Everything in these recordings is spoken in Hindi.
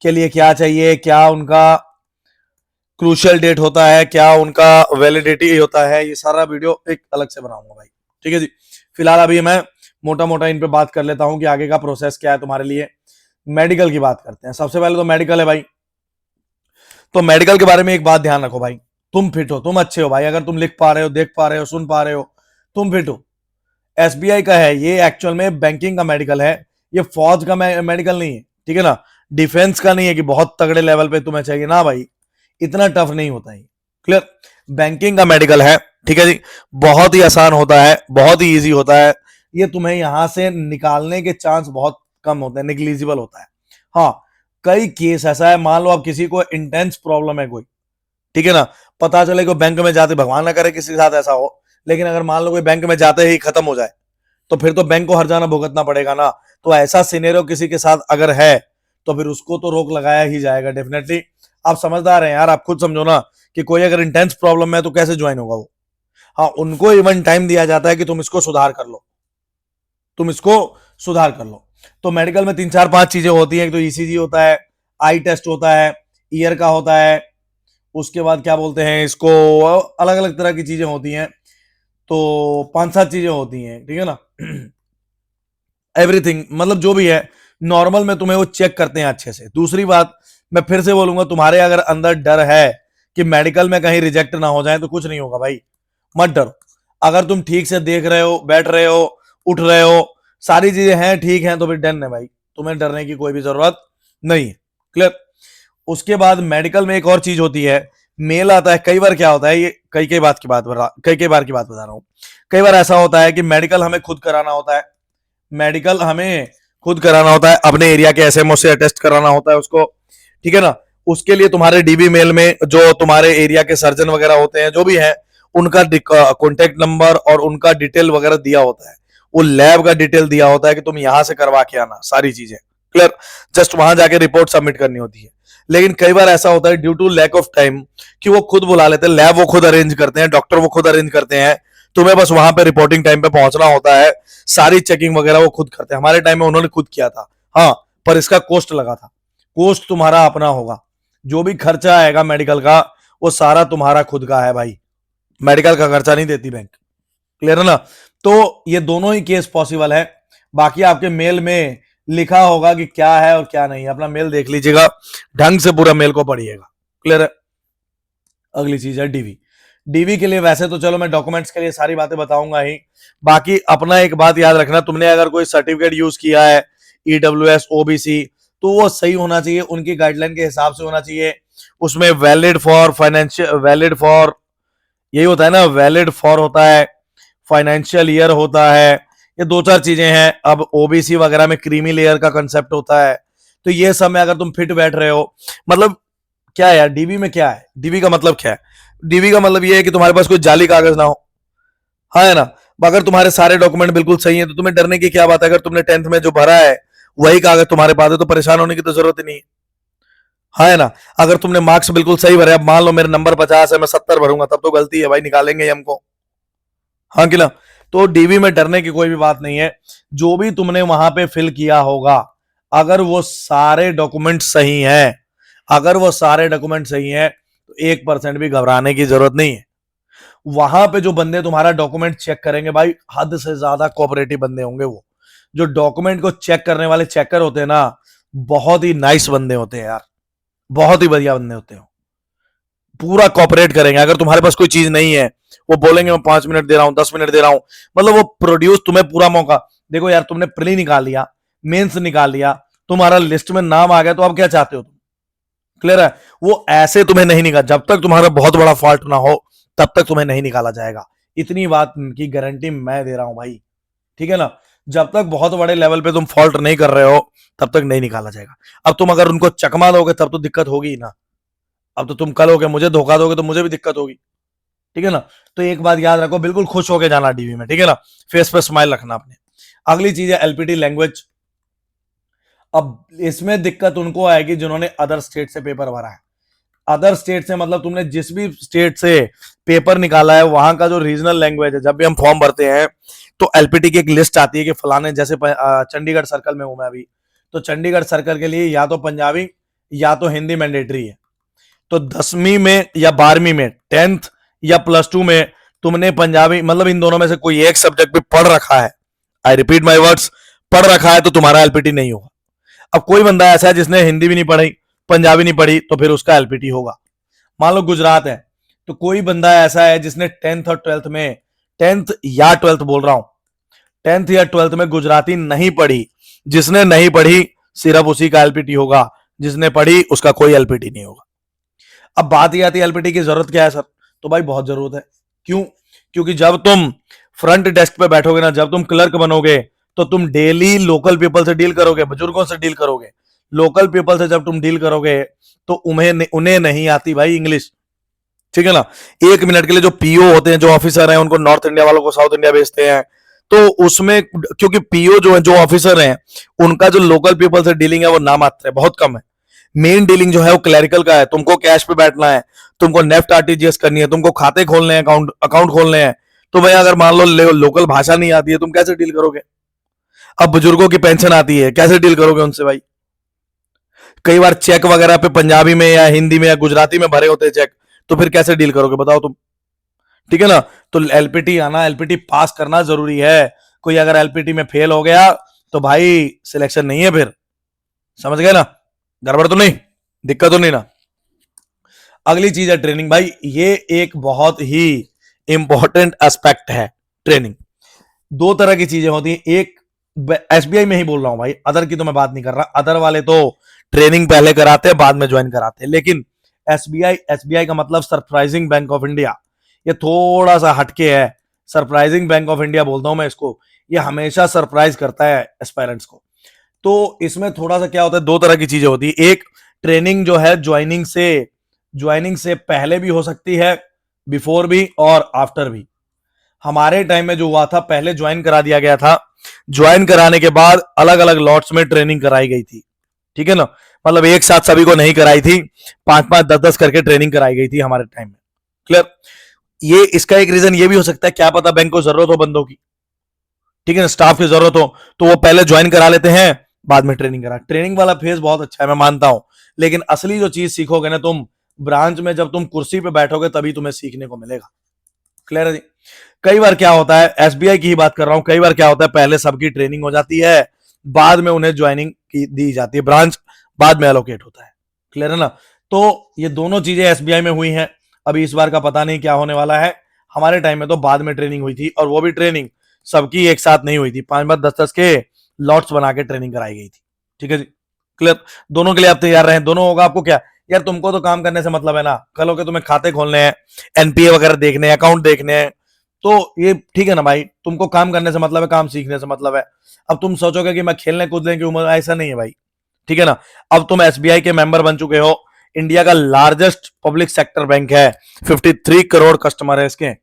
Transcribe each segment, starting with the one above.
के लिए क्या चाहिए, क्या उनका क्रूशियल डेट होता है, क्या उनका वैलिडिटी होता है, ये सारा वीडियो एक अलग से बनाऊंगा भाई। ठीक है जी। फिलहाल अभी मैं मोटा मोटा इन पे बात कर लेता हूं कि आगे का प्रोसेस क्या है तुम्हारे लिए। मेडिकल की बात करते हैं। सबसे पहले तो मेडिकल है भाई। तो मेडिकल के बारे में एक बात ध्यान रखो भाई, तुम फिट हो, तुम अच्छे हो भाई, अगर तुम लिख पा रहे हो, देख पा रहे हो, सुन पा रहे हो, तुम फिट हो। एसबीआई का है ये, एक्चुअल में बैंकिंग का मेडिकल है, ये फौज का मेडिकल नहीं है, ठीक है ना। डिफेंस का नहीं है कि बहुत तगड़े लेवल पे तुम्हें चाहिए ना भाई, इतना टफ नहीं होता है। क्लियर। बैंकिंग का मेडिकल है, ठीक है जी। बहुत ही आसान होता है, बहुत ही इजी होता है। ये तुम्हें यहां से निकालने के चांस बहुत कम होते हैं, निग्लिजिबल होता है। हाँ, कई केस ऐसा है, मान लो अब किसी को इंटेंस प्रॉब्लम है कोई, ठीक है ना, पता चले कि बैंक में जाते, भगवान ना करे किसी के साथ ऐसा हो, लेकिन अगर मान लो कोई बैंक में जाते ही खत्म हो जाए, तो फिर तो बैंक को हर जाना भुगतना पड़ेगा ना। तो ऐसा सिनेरियो किसी के साथ अगर है, तो फिर उसको तो रोक लगाया ही जाएगा डेफिनेटली। आप समझदार हैं यार, आप खुद समझो ना कि कोई अगर इंटेंस प्रॉब्लम है तो कैसे ज्वाइन होगा वो। हाँ, उनको इवन टाइम दिया जाता है कि तुम इसको सुधार कर लो, तुम इसको सुधार कर लो। तो मेडिकल में 3 4 5 चीजें होती हैं। तो ईसीजी होता है, आई टेस्ट होता है, ईयर का होता है, उसके बाद क्या बोलते हैं इसको, अलग अलग तरह की चीजें होती हैं। तो 5 7 चीजें होती हैं, ठीक है ना। एवरीथिंग, मतलब जो भी है नॉर्मल में तुम्हें वो चेक करते हैं अच्छे से। दूसरी बात, मैं फिर से बोलूंगा, तुम्हारे अगर अंदर डर है कि मेडिकल में कहीं रिजेक्ट ना हो जाए, तो कुछ नहीं होगा भाई, मत डरो। अगर तुम ठीक से देख रहे हो, बैठ रहे हो, उठ रहे हो, सारी चीजें हैं ठीक हैं, तो फिर डन है भाई, तुम्हें डरने की कोई भी जरूरत नहीं है। क्लियर। उसके बाद मेडिकल में एक और चीज होती है, मेल आता है। कई बार क्या होता है, ये कई बार की बात बता रहा हूं। कई बार ऐसा होता है कि मेडिकल हमें खुद कराना होता है, मेडिकल हमें खुद कराना होता है, अपने एरिया के एसएमओ से अटेस्ट कराना होता है उसको, ठीक है ना। उसके लिए तुम्हारे डीबी मेल में जो तुम्हारे एरिया के सर्जन वगैरह होते हैं, जो भी है, उनका कॉन्टेक्ट नंबर और उनका डिटेल वगैरह दिया होता है, वो लैब का डिटेल दिया होता है कि तुम यहां से करवा के आना, सारी चीजें क्लियर। जस्ट वहां जाके रिपोर्ट सबमिट करनी होती है। लेकिन कई बार ऐसा होता है due to lack of time कि वो खुद बुला लेते हैं, लैब वो खुद अरेंज करते हैं, डॉक्टर वो खुद अरेंज करते हैं, तुम्हें बस वहां पे रिपोर्टिंग टाइम पे पहुंचना होता है, सारी चेकिंग वगैरह वो खुद करते हैं। हमारे टाइम में उन्होंने खुद किया था, हाँ, पर इसका कॉस्ट लगा था। कॉस्ट तुम्हारा अपना होगा, जो भी खर्चा आएगा मेडिकल का, वो सारा तुम्हारा खुद का है भाई, मेडिकल का खर्चा नहीं देती बैंक। क्लियर है ना। तो ये दोनों ही केस पॉसिबल है। बाकी आपके मेल में लिखा होगा कि क्या है और क्या नहीं है, अपना मेल देख लीजिएगा, ढंग से पूरा मेल को पढ़िएगा। क्लियर है। अगली चीज है डीवी। डीवी के लिए वैसे तो चलो मैं डॉक्यूमेंट्स के लिए सारी बातें बताऊंगा ही, बाकी अपना एक बात याद रखना, तुमने अगर कोई सर्टिफिकेट यूज किया है, ईडब्ल्यूएस, ओबीसी, तो वो सही होना चाहिए, उनकी गाइडलाइन के हिसाब से होना चाहिए। उसमें valid for financial, valid for, यही होता है ना, वैलिड फॉर होता है, फाइनेंशियल ईयर होता है, ये 2 4 चीजें हैं। अब ओबीसी वगैरह में क्रीमी लेयर का कंसेप्ट होता है। तो ये सब में अगर तुम फिट बैठ रहे हो, मतलब क्या है यार, डीबी में क्या है, डीबी का मतलब क्या है, डीबी का मतलब ये है कि तुम्हारे पास कोई जाली कागज ना हो, हाँ है ना। अगर तुम्हारे सारे डॉक्यूमेंट बिल्कुल सही है, तो तुम्हें डरने की क्या बात है। अगर तुमने 10th में जो भरा है वही कागज तुम्हारे पास है, तो परेशान होने की तो जरूरत ही नहीं है, हाँ है ना। अगर तुमने मार्क्स बिल्कुल सही भरे, अब मान लो मेरे नंबर 50 है, मैं 70 भरूंगा, तब तो गलती है भाई, निकालेंगे हमको, हाँ कि ना। तो डीबी में डरने की कोई भी बात नहीं है। जो भी तुमने वहां पे फिल किया होगा, अगर वो सारे डॉक्यूमेंट सही हैं, अगर वो सारे डॉक्यूमेंट सही हैं, तो 1% भी घबराने की जरूरत नहीं है। वहां पे जो बंदे तुम्हारा डॉक्यूमेंट चेक करेंगे भाई, हद से ज्यादा कोऑपरेटिव बंदे होंगे वो। जो डॉक्यूमेंट को चेक करने वाले चेकर होते हैं ना, बहुत ही नाइस बंदे होते हैं यार, बहुत ही बढ़िया बंदे होते हैं, पूरा कॉपरेट करेंगे। अगर तुम्हारे पास कोई चीज नहीं है, वो बोलेंगे मैं 5 मिनट दे रहा हूं, 10 मिनट दे रहा हूं, मतलब वो प्रोड्यूस तुम्हें पूरा मौका। देखो यार, तुमने प्री निकाल लिया, मेंस निकाल लिया, तुम्हारा लिस्ट में नाम आ गया, तो अब क्या चाहते हो तुम। क्लियर है। वो ऐसे तुम्हें नहीं निकाल, जब तक तुम्हारा बहुत बड़ा फॉल्ट ना हो, तब तक तुम्हें नहीं निकाला जाएगा। इतनी बात की गारंटी मैं दे रहा हूं भाई, ठीक है ना। जब तक बहुत बड़े लेवल पे तुम फॉल्ट नहीं कर रहे हो, तब तक नहीं निकाला जाएगा। अब तुम अगर उनको चकमा दोगे, तब तो दिक्कत होगी ना। अब तो तुम कल हो के मुझे धोखा दोगे, तो मुझे भी दिक्कत होगी, ठीक है ना। तो एक बात याद रखो, बिल्कुल खुश होके जाना डीवी में, ठीक है ना, फेस पे स्माइल रखना अपने। अगली चीज है एलपीटी लैंग्वेज। अब इसमें दिक्कत उनको आएगी जिन्होंने अदर स्टेट से पेपर भरा है। अदर स्टेट से मतलब तुमने जिस भी स्टेट से पेपर निकाला है, वहां का जो रीजनल लैंग्वेज है, जब भी हम फॉर्म भरते हैं, तो एलपीटी की एक लिस्ट आती है कि फलाने, जैसे चंडीगढ़ सर्कल में हूं मैं अभी, तो चंडीगढ़ सर्कल के लिए या तो पंजाबी या तो हिंदी मैंडेटरी है। तो 10वीं में या 12वीं में, 10th या +2 में तुमने पंजाबी, मतलब इन दोनों में से कोई एक सब्जेक्ट भी पढ़ रखा है, आई रिपीट माई वर्ड्स, पढ़ रखा है, तो तुम्हारा एलपीटी नहीं होगा। अब कोई बंदा ऐसा है जिसने हिंदी भी नहीं पढ़ी, पंजाबी नहीं पढ़ी, तो फिर उसका एलपीटी होगा। मान लो गुजरात है, तो कोई बंदा ऐसा है जिसने 10th और 12th में, 10th या 12th बोल रहा हूं, 10th या 12th में गुजराती नहीं पढ़ी, जिसने नहीं पढ़ी सिर्फ उसी का एलपीटी होगा, जिसने पढ़ी उसका कोई एलपीटी नहीं होगा। अब बात यह आती है एलपीटी की जरूरत क्या है सर, तो भाई बहुत जरूरत है। क्यों? क्योंकि जब तुम फ्रंट डेस्क पे बैठोगे ना, जब तुम क्लर्क बनोगे, तो तुम डेली लोकल पीपल से डील करोगे, बुजुर्गों से डील करोगे। लोकल पीपल से जब तुम डील करोगे तो उन्हें नहीं आती भाई इंग्लिश, ठीक है ना। 1 मिनट के लिए जो पीओ होते हैं, जो ऑफिसर हैं, उनको नॉर्थ इंडिया वालों को साउथ इंडिया भेजते हैं, तो उसमें क्योंकि पीओ जो है, जो ऑफिसर हैं, उनका जो लोकल पीपल से डीलिंग है वो नामात्र है, बहुत कम है। मेन डीलिंग जो है वो क्लैरिकल का है। तुमको कैश पे बैठना है, तुमको नेफ्ट आरटीजीएस करनी है, तुमको खाते खोलने हैं, अकाउंट खोलने हैं। तो भाई अगर मान लो लोकल भाषा नहीं आती है, तुम कैसे डील करोगे? अब बुजुर्गों की पेंशन आती है, कैसे डील करोगे उनसे भाई? कई बार चेक वगैरह पे पंजाबी में या हिंदी में या गुजराती में भरे होते हैं चेक, तो फिर कैसे डील करोगे बताओ तुम, ठीक है ना। तो एलपीटी आना, एलपीटी पास करना जरूरी है। कोई अगर एलपीटी में फेल हो गया तो भाई सिलेक्शन नहीं है फिर, समझ गए ना, गड़बड़ तो नहीं, दिक्कत तो नहीं ना। अगली चीज है ट्रेनिंग। भाई ये एक बहुत ही इंपॉर्टेंट एस्पेक्ट है ट्रेनिंग। दो तरह की चीजें होती हैं, एक एसबीआई में ही बोल रहा हूं भाई, अदर की तो मैं बात नहीं कर रहा। अदर वाले तो ट्रेनिंग पहले कराते हैं, बाद में ज्वाइन कराते हैं, लेकिन एसबीआई का मतलब सरप्राइजिंग बैंक ऑफ इंडिया, ये थोड़ा सा हटके है। सरप्राइजिंग बैंक ऑफ इंडिया बोलता हूं मैं इसको, ये हमेशा सरप्राइज करता है एस्पायरेंट्स को। तो इसमें थोड़ा सा क्या होता है, दो तरह की चीजें होती है। एक, ट्रेनिंग जो है ज्वाइनिंग से पहले भी हो सकती है, बिफोर भी और आफ्टर भी। हमारे टाइम में जो हुआ था, पहले ज्वाइन करा दिया गया था, ज्वाइन कराने के बाद अलग अलग लॉट्स में ट्रेनिंग कराई गई थी, ठीक है ना। मतलब एक साथ सभी को नहीं कराई थी, 5-5, 10-10 करके ट्रेनिंग कराई गई थी हमारे टाइम में। क्लियर? ये इसका एक रीजन ये भी हो सकता है, क्या पता बैंक को जरूरत हो बंदों की, ठीक है ना, स्टाफ की जरूरत हो, तो वो पहले ज्वाइन करा लेते हैं, बाद में ट्रेनिंग करा। ट्रेनिंग वाला फेज बहुत अच्छा है, मैं मानता हूं, लेकिन असली जो चीज सीखोगे ना तुम ब्रांच में, जब तुम कुर्सी पे बैठोगे तभी तुम्हें सीखने को मिलेगा। क्लियर है जी? कई बार क्या होता है, एसबीआई की ही बात कर रहा हूं, कई बार क्या होता है, पहले सबकी ट्रेनिंग हो जाती है, बाद में उन्हें ज्वाइनिंग की दी जाती है, ब्रांच बाद में एलोकेट होता है। क्लियर है ना। तो ये दोनों चीजें एसबीआई में हुई हैं। अभी इस बार का पता नहीं क्या होने वाला है। हमारे टाइम में तो बाद में ट्रेनिंग हुई थी, और वो भी ट्रेनिंग सबकी एक साथ नहीं हुई थी, 5-5, 10-10 के लॉट्स बना के ट्रेनिंग कराई गई थी, ठीक है जी। क्लियर? दोनों के लिए आप तैयार रहें, दोनों होगा। आपको क्या यार, तुमको तो काम करने से मतलब है ना, कल होके तुम्हें खाते खोलने हैं, एनपीए वगैरह देखने हैं, अकाउंट देखने हैं, तो ये ठीक है ना भाई, तुमको काम करने से मतलब है, काम सीखने से मतलब है। अब तुम सोचोगे कि मैं खेलने कूदने की उम्र, ऐसा नहीं है भाई, ठीक है ना। अब तुम एसबीआई के मेंबर बन चुके हो, इंडिया का लार्जेस्ट पब्लिक सेक्टर बैंक है, 53 करोड़ कस्टमर है इसके,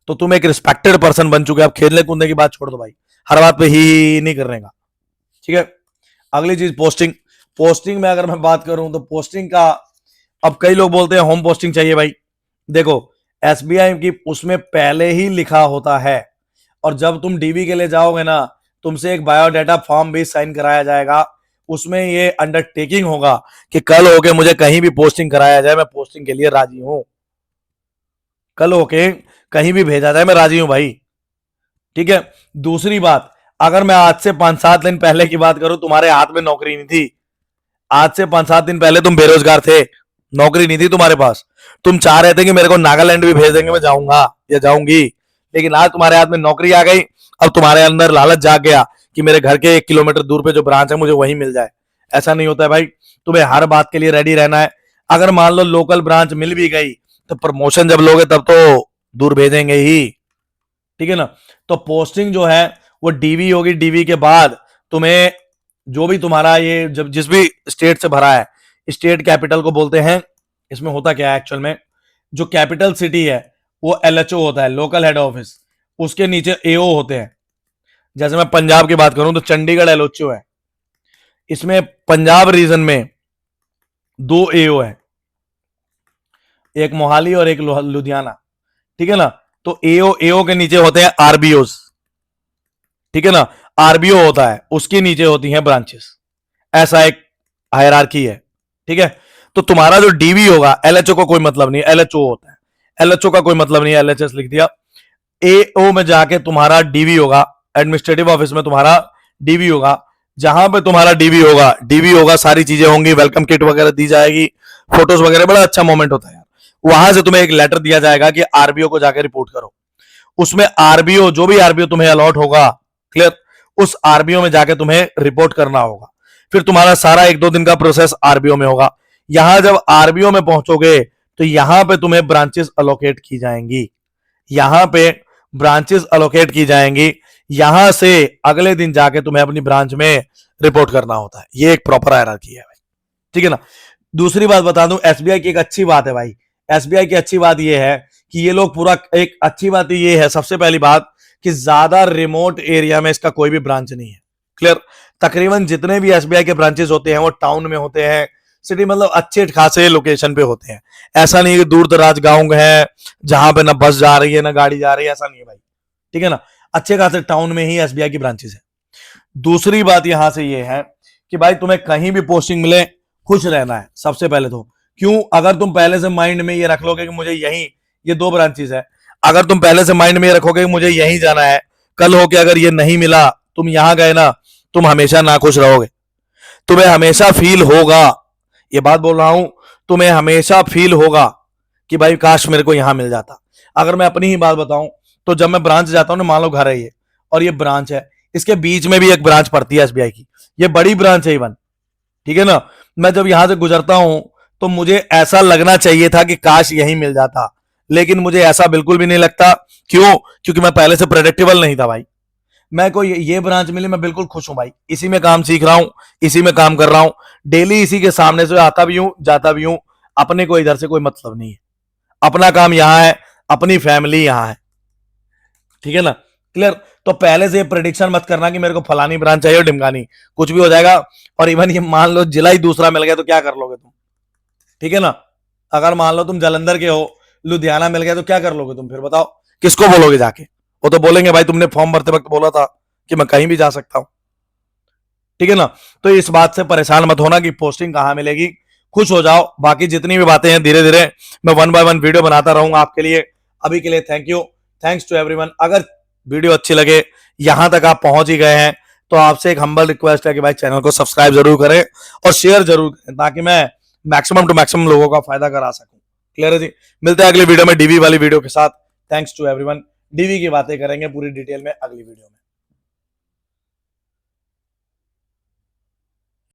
तो तुम एक रिस्पेक्टेड पर्सन बन चुके हो। अब खेलने कूदने की बात छोड़ दो भाई, हर बात पे ही नहीं करने का, ठीक है। अगली चीज पोस्टिंग। पोस्टिंग में अगर मैं बात करूं तो पोस्टिंग का, अब कई लोग बोलते हैं होम पोस्टिंग चाहिए भाई। देखो एसबीआई की उसमें पहले ही लिखा होता है, और जब तुम डीवी के लिए जाओगे ना, तुमसे एक बायोडाटा फॉर्म भी साइन कराया जाएगा। उसमें ये अंडरटेकिंग होगा कि कल होके मुझे कहीं भी पोस्टिंग कराया जाए, मैं पोस्टिंग के लिए राजी हूं। कल होके कहीं भी भेजा जाए, मैं राजी हूं भाई, ठीक है। दूसरी बात, अगर मैं आज से 5-7 दिन पहले की बात करूं, तुम्हारे हाथ में नौकरी नहीं थी, आज से 5-7 दिन पहले तुम बेरोजगार थे, नौकरी नहीं थी तुम्हारे पास, तुम चाह रहे थे कि मेरे को नागालैंड भी भेज देंगे, मैं जाऊंगा या जाऊंगी, लेकिन आज तुम्हारे हाथ में नौकरी आ गई। अब तुम्हारे अंदर लालच जाग गया कि मेरे घर के 1 किलोमीटर दूर पे जो ब्रांच है मुझे वहीं मिल जाए। ऐसा नहीं होता है भाई, तुम्हें हर बात के लिए रेडी रहना है। अगर मान लो लोकल ब्रांच मिल भी गई, तो प्रमोशन जब लोगे तब तो दूर भेजेंगे ही, ठीक है ना। तो पोस्टिंग जो है वो डीवी होगी, डीवी के बाद तुम्हें जो भी तुम्हारा ये जब जिस भी स्टेट से भरा है, स्टेट कैपिटल को बोलते हैं। इसमें होता क्या है एक्चुअल में, जो कैपिटल सिटी है वो एलएचओ होता है, लोकल हेड ऑफिस, उसके नीचे एओ होते हैं। जैसे मैं पंजाब की बात करूं तो चंडीगढ़ एलओचओ है, इसमें पंजाब रीजन में 2 एओ है, एक मोहाली और एक लुधियाना, ठीक है ना। तो एओ एओ के नीचे होते हैं आरबीओ, ठीक है ना। आरबीओ होता है, उसके नीचे होती हैं ब्रांचेस, ऐसा एक हायरार्की है, ठीक है। तो तुम्हारा जो डीवी होगा, एलएचओ को कोई मतलब नहीं, एलएचओ होता है, एलएचओ का कोई मतलब नहीं है, एलएचएस लिख दिया। एओ में जाके तुम्हारा डीवी होगा, एडमिनिस्ट्रेटिव ऑफिस में तुम्हारा डीवी होगा। जहां पे तुम्हारा डीवी होगा सारी चीजें होंगी, वेलकम किट वगैरह दी जाएगी, फोटोज वगैरह, बड़ा अच्छा मोमेंट होता है यार। वहां से तुम्हें एक लेटर दिया जाएगा कि आरबीओ को जाकर रिपोर्ट करो। उसमें आरबीओ, जो भी आरबीओ तुम्हें अलॉट होगा, क्लियर, उस आरबीओ में जाके तुम्हें रिपोर्ट करना होगा। फिर तुम्हारा सारा 1-2 दिन का प्रोसेस आरबीओ में होगा। यहां जब आरबीओ में पहुंचोगे तो यहां पे तुम्हें ब्रांचेस अलोकेट की जाएंगी, यहां पे ब्रांचेस अलोकेट की जाएंगी। यहां से अगले दिन जाके तुम्हें अपनी ब्रांच में रिपोर्ट करना होता है। ये एक प्रॉपर हायरार्की है भाई, ठीक है ना। दूसरी बात बता दूं, एसबीआई की एक अच्छी बात है भाई, एसबीआई की अच्छी बात ये है कि ये लोग पूरा, एक अच्छी बात ये है सबसे पहली बात कि ज्यादा रिमोट एरिया में इसका कोई भी ब्रांच नहीं है, क्लियर। तकरीबन जितने भी एसबीआई के ब्रांचेस होते हैं वो टाउन में होते हैं, सिटी मतलब अच्छे खासे लोकेशन पे होते हैं। ऐसा नहीं है कि दूर दराज गांव है जहां पे ना बस जा रही है ना गाड़ी जा रही है, ऐसा नहीं है भाई, ठीक है ना। अच्छे खासे टाउन में ही एसबीआई की ब्रांचेस है। दूसरी बात यहां से ये है कि भाई तुम्हें कहीं भी पोस्टिंग मिले खुश रहना है सबसे पहले तो। क्यों? अगर तुम पहले से माइंड में ये रख लोगे कि मुझे यही, ये 2 ब्रांचेस है, अगर तुम पहले से माइंड में ये रखोगे कि मुझे यहीं जाना है, कल हो के अगर ये नहीं मिला, तुम यहां गए ना, तुम हमेशा नाखुश रहोगे। तुम्हें हमेशा फील होगा, ये बात बोल रहा हूं, तुम्हें हमेशा फील होगा कि भाई काश मेरे को यहां मिल जाता। अगर मैं अपनी ही बात बताऊं तो जब मैं ब्रांच जाता हूं ना, मान लो घर है ये और ये ब्रांच है, इसके बीच में भी एक ब्रांच पड़ती है एसबीआई की, ये बड़ी ब्रांच है इवन, ठीक है ना। मैं जब यहां से गुजरता हूं तो मुझे ऐसा लगना चाहिए था कि काश यही मिल जाता, लेकिन मुझे ऐसा बिल्कुल भी नहीं लगता। क्यों? क्योंकि मैं पहले से प्रेडिक्टेबल नहीं था भाई। मैं को ये ब्रांच मिली, मैं बिल्कुल खुश हूं भाई, इसी में काम सीख रहा हूं, इसी में काम कर रहा हूं, डेली इसी के सामने से आता भी हूं जाता भी हूं। अपने को इधर से कोई मतलब नहीं है, अपना काम यहां है, अपनी फैमिली यहां है, ठीक है ना, क्लियर। तो पहले से प्रेडिक्शन मत करना कि मेरे को फलानी ब्रांच चाहिए और ढिमकानी, कुछ भी हो जाएगा। और इवन ये मान लो जिला ही दूसरा मिल गया तो क्या कर लोगे तुम, ठीक है ना। अगर मान लो तुम जलंधर के हो, लुधियाना मिल गया तो क्या कर लोगे तुम, फिर बताओ किसको बोलोगे जाके। वो तो बोलेंगे भाई तुमने फॉर्म भरते वक्त बोला था कि मैं कहीं भी जा सकता हूं, ठीक है ना। तो इस बात से परेशान मत होना कि पोस्टिंग कहां मिलेगी, खुश हो जाओ। बाकी जितनी भी बातें हैं धीरे धीरे मैं 1 बाय 1 वीडियो बनाता रहूंगा आपके लिए। अभी के लिए thank you, thanks to everyone. अगर वीडियो अच्छी लगे, यहां तक आप पहुंच ही गए हैं, तो आपसे एक हम्बल रिक्वेस्ट है कि भाई चैनल को सब्सक्राइब जरूर करें और शेयर जरूर करें, ताकि मैं मैक्सिमम टू मैक्सिमम लोगों का फायदा करा सकूं। क्लियर है जी। मिलते हैं अगली वीडियो में डीवी वाली वीडियो के साथ। Thanks to everyone. डीवी की बातें करेंगे पूरी डिटेल में अगली वीडियो में।